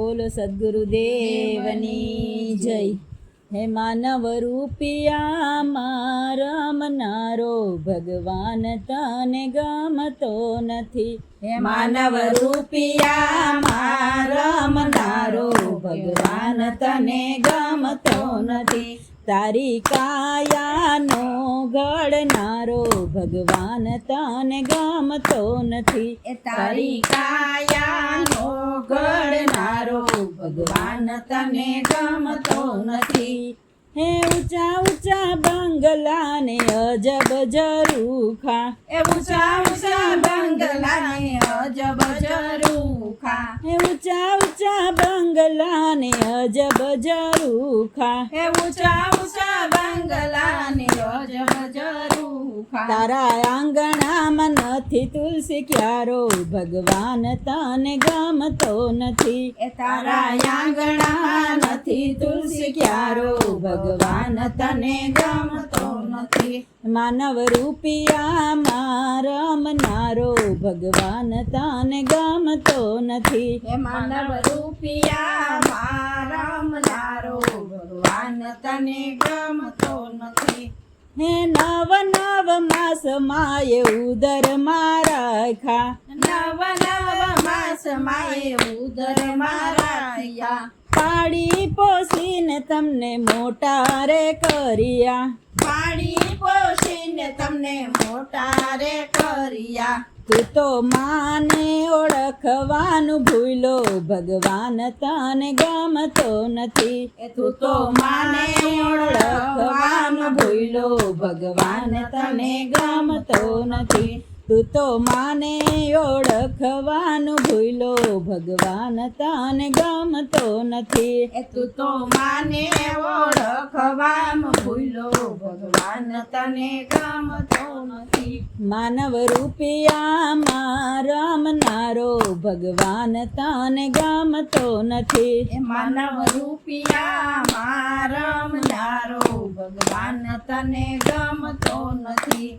બોલો સદગુરુદેવની જય। હે માનવ રૂપિયામાં રમનારો ભગવાન તને ગમતો નથી। હે માનવ રૂપિયામાં રમનારો ભગવાન તને ગમતો નથી। તારી કાયાનો ઘડનારો ભગવાન તને ગમતો નથી। તારી કાયાનો ઘડનારો ભગવાન તને ગમતો નથી। હે ઊંચા ઊંચા બંગલાને અજબ ઝરૂખા, એ ઊંચા ઊંચા બંગલાને અજબ ઝરૂખા, હે ઊંચા ઊંચા બંગલાને અજબ ઝરૂખા, એ ઊંચા ઊંચા બંગલાને અજબ ઝરૂખા। તારા આંગણામાં નથી તુલસી ક્યારો ભગવાન તને ગમતો નથી। એ તારા આંગણામાં નથી તુલસી ક્યારો ભગવાન તને ગમતો નથી। માનવ રૂપિયામાં રમનારો ભગવાન તને ગમતો નથી। હે માનવ રૂપિયામાં રમનારો ભગવાન તને ગમતો નથી। હે નવ નવ માસ માએ ઉદરમાં રાખ્યા, નવ નવ માસ માએ ઉદરમાં રાખ્યા, પાડી પોસીને તમને મોટા રે કર્યા, પાડી પોષીને તમને મોટા રે કર્યા। તું તો માને ઓળખવાનું ભૂલો ભગવાન તને ગમતો નથી। એ તું તો માને ઓળખવાનું ભૂલો ભગવાન તને ગમતો નથી। તું તો માને ઓળખવાનું ભૂલો ભગવાન તને ગમતો નથી। એ તું તો માને ઓળખવાનું ભૂલો ભગવાન તને ગમતો નથી। માનવ રૂપિયામાં રમનારો ભગવાન તને ગમતો નથી। એ માનવ રૂપિયામાં રમનારો ભગવાન તને ગમતો નથી।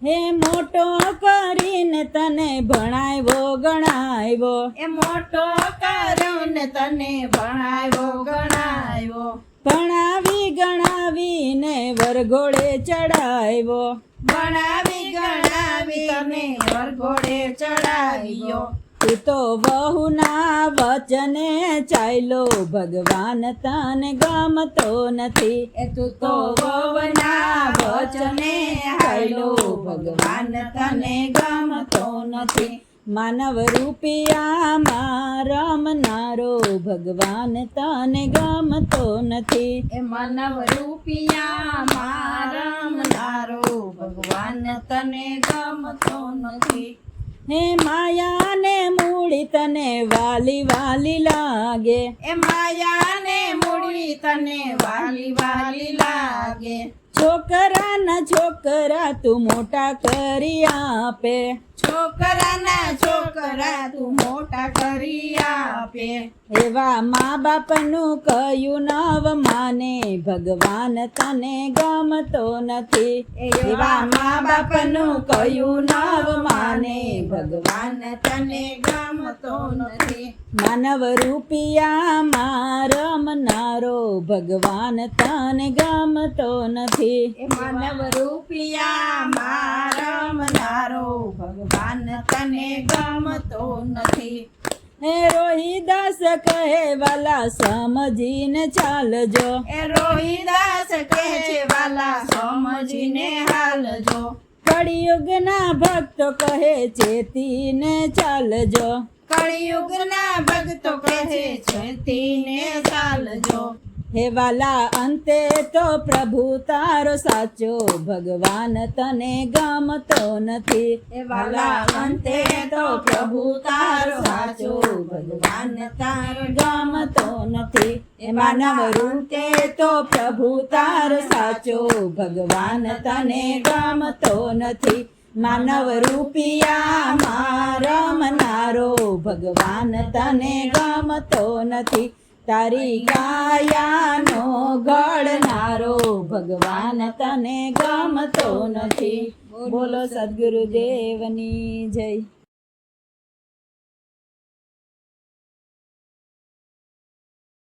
હે મોટો કરીને તને ભણાવ્યો ગણાવ્યો, એ મોટો કર્યો ને તને ભણાવ્યો ગણાવ્યો, ભણાવી ગણાવીને વરઘોડે ચડાવ્યો, ભણાવી ગણાવી તને વરઘોડે ચડાવ્યો। તું તો વહુના વચને ચાલ્યો ભગવાન તને ગમતો નથી। એ તું તો વહુના વચને હાલ્યો ભગવાન તને ગમતો નથી। માનવ રૂપિયામાં રમનારો ભગવાન તને ગમતો નથી। એ માનવ રૂપિયામાં રમનારો ભગવાન તને ગમતો નથી। હે માયાને મૂડી તને વાલી વાલી લાગે, એ માયાને મૂડી તને વાલી વાલી લાગે, છોકરાના છોકરા તું મોટા કરી આપે, છોકરાના છોકરા તું મોટા કરી આપે। એવા મા બાપનું કયું નવ માને ભગવાન તને ગમતો નથી। એવા મા બાપનું કયું નવ માને ભગવાન તને ગમતો નથી। માનવ રૂપિયામાં રમનારો ભગવાન તને ગમતો નથી। એ માનવ રૂપિયામાં રમનારો ભગવાન તને ગમતો નથી। હે રોહિદાસ કહે વાલા સમજીને ચાલજો, એ રોહિદાસ કહે છે વાલા સમજીને હાલજો, કળિયુગના ભક્તો કહે ચેતીને ચાલજો, કળિયુગના ભક્તો કહે છે ચેતીને ચાલજો। હે વાલા અંતે તો પ્રભુ તારો સાચો ભગવાન તને ગમતો નથી। એ વાલા અંતે તો પ્રભુ તારો સાચો ભગવાન તારો ગમતો નથી। એ માનવ રૂપે તો પ્રભુ તારો સાચો ભગવાન તને ગમતો નથી। માનવ રૂપિયામાં રમનારો ભગવાન તને ગમતો નથી। તારી કાયાનો ઘડનારો ભગવાન તને ગમતો નથી। બોલો સદગુરુદેવની જય।